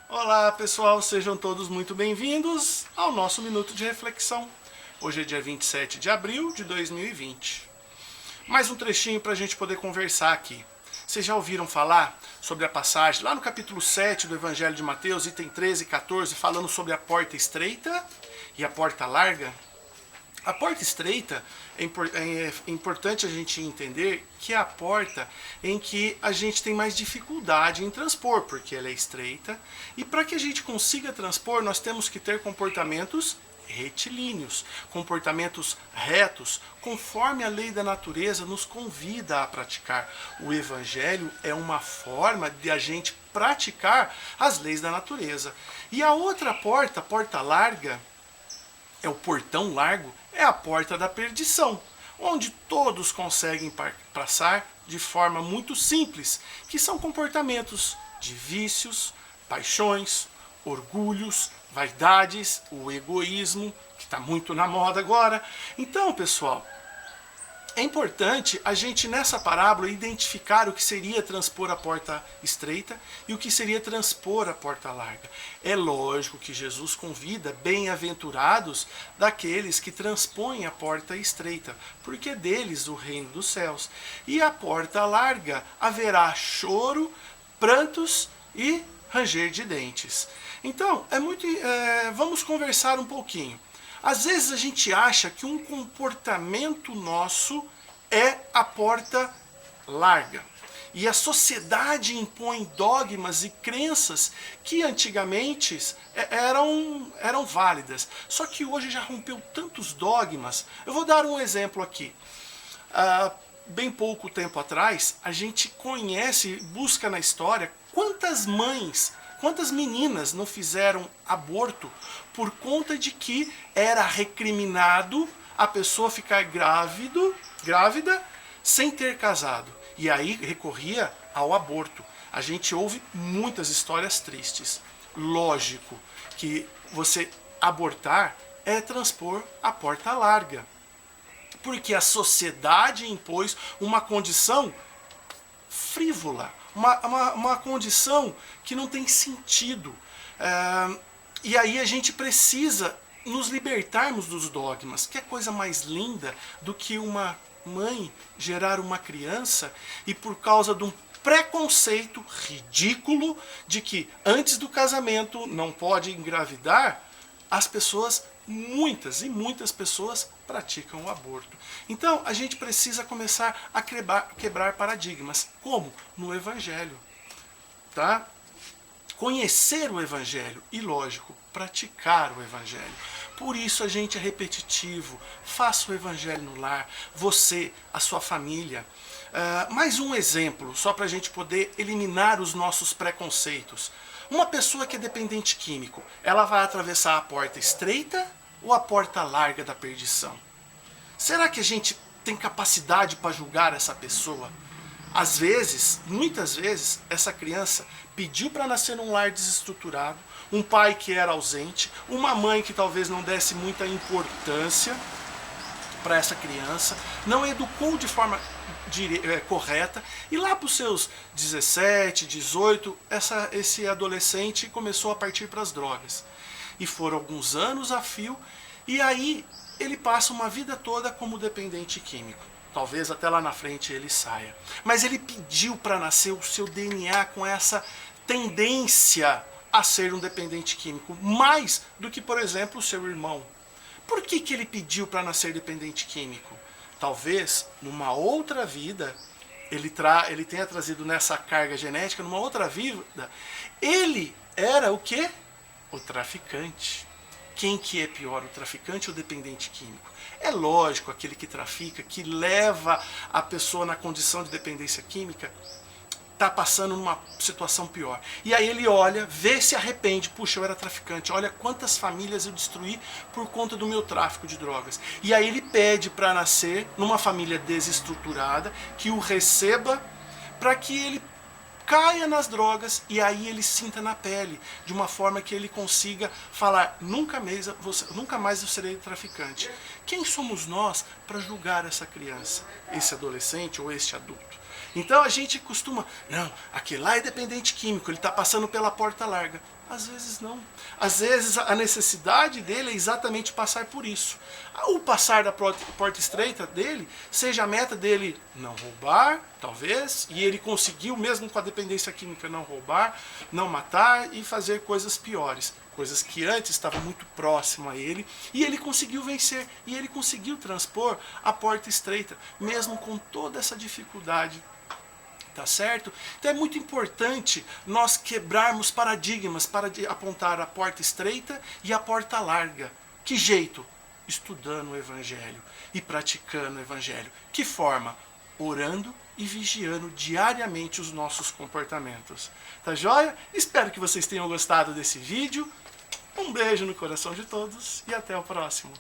Olá pessoal, sejam todos muito bem-vindos ao nosso Minuto de Reflexão. Hoje é dia 27 de abril de 2020. Mais um trechinho para a gente poder conversar aqui. Vocês já ouviram falar sobre a passagem lá no capítulo 7 do Evangelho de Mateus, item 13 e 14, falando sobre a porta estreita e a porta larga? A porta estreita é importante a gente entender que é a porta em que a gente tem mais dificuldade em transpor, porque ela é estreita. E para que a gente consiga transpor, nós temos que ter comportamentos retilíneos, comportamentos retos, conforme a lei da natureza nos convida a praticar. O Evangelho é uma forma de a gente praticar as leis da natureza. E a outra porta, a porta larga, é o portão largo, é a porta da perdição, onde todos conseguem passar de forma muito simples, que são comportamentos de vícios, paixões, orgulhos, vaidades, o egoísmo, que está muito na moda agora. Então, pessoal, é importante a gente nessa parábola identificar o que seria transpor a porta estreita e o que seria transpor a porta larga. É lógico que Jesus convida bem-aventurados daqueles que transpõem a porta estreita, porque deles o reino dos céus. E a porta larga haverá choro, prantos e ranger de dentes. Então, vamos conversar um pouquinho. Às vezes a gente acha que um comportamento nosso é a porta larga. E a sociedade impõe dogmas e crenças que antigamente eram válidas. Só que hoje já rompeu tantos dogmas. Eu vou dar um exemplo aqui. Bem pouco tempo atrás, a gente conhece, busca na história, quantas mães, quantas meninas não fizeram aborto por conta de que era recriminado a pessoa ficar grávida sem ter casado. E aí recorria ao aborto. A gente ouve muitas histórias tristes. Lógico que você abortar é transpor a porta larga. Porque a sociedade impôs uma condição frívola, uma condição que não tem sentido. E aí a gente precisa nos libertarmos dos dogmas. Que é coisa mais linda do que uma mãe gerar uma criança e por causa de um preconceito ridículo de que antes do casamento não pode engravidar, as pessoas, muitas e muitas pessoas, praticam o aborto. Então a gente precisa começar a quebrar paradigmas. Como? No Evangelho. Tá? Conhecer o Evangelho e, lógico, praticar o Evangelho. Por isso a gente é repetitivo. Faça o Evangelho no lar. Você, a sua família. Mais um exemplo, só para a gente poder eliminar os nossos preconceitos. Uma pessoa que é dependente químico, ela vai atravessar a porta estreita ou a porta larga da perdição? Será que a gente tem capacidade para julgar essa pessoa? Às vezes, muitas vezes, essa criança pediu para nascer num lar desestruturado, um pai que era ausente, uma mãe que talvez não desse muita importância para essa criança, não educou de forma correta, e lá para os seus 17, 18, esse adolescente começou a partir para as drogas. E foram alguns anos a fio, e aí ele passa uma vida toda como dependente químico. Talvez até lá na frente ele saia. Mas ele pediu para nascer o seu DNA com essa tendência a ser um dependente químico, mais do que, por exemplo, o seu irmão. Por que ele pediu para nascer dependente químico? Talvez, numa outra vida, ele tenha trazido nessa carga genética, numa outra vida, ele era o quê? O traficante. Quem que é pior, o traficante ou o dependente químico? É lógico, aquele que trafica, que leva a pessoa na condição de dependência química, está passando numa situação pior. E aí ele olha, vê, se arrepende. Puxa, eu era traficante. Olha quantas famílias eu destruí por conta do meu tráfico de drogas. E aí ele pede para nascer numa família desestruturada, que o receba, para que ele caia nas drogas e aí ele sinta na pele, de uma forma que ele consiga falar, nunca mais eu serei traficante. Quem somos nós para julgar essa criança, esse adolescente ou este adulto? Então a gente costuma, não, aquele lá é dependente químico, ele está passando pela porta larga. Às vezes não. Às vezes a necessidade dele é exatamente passar por isso. O passar da porta estreita dele, seja a meta dele não roubar, talvez, e ele conseguiu, mesmo com a dependência química, não roubar, não matar e fazer coisas piores. Coisas que antes estavam muito próximo a ele, e ele conseguiu vencer, e ele conseguiu transpor a porta estreita, mesmo com toda essa dificuldade. Tá certo? Então é muito importante nós quebrarmos paradigmas para apontar a porta estreita e a porta larga. Que jeito? Estudando o Evangelho e praticando o Evangelho. Que forma? Orando e vigiando diariamente os nossos comportamentos. Tá joia? Espero que vocês tenham gostado desse vídeo. Um beijo no coração de todos e até o próximo.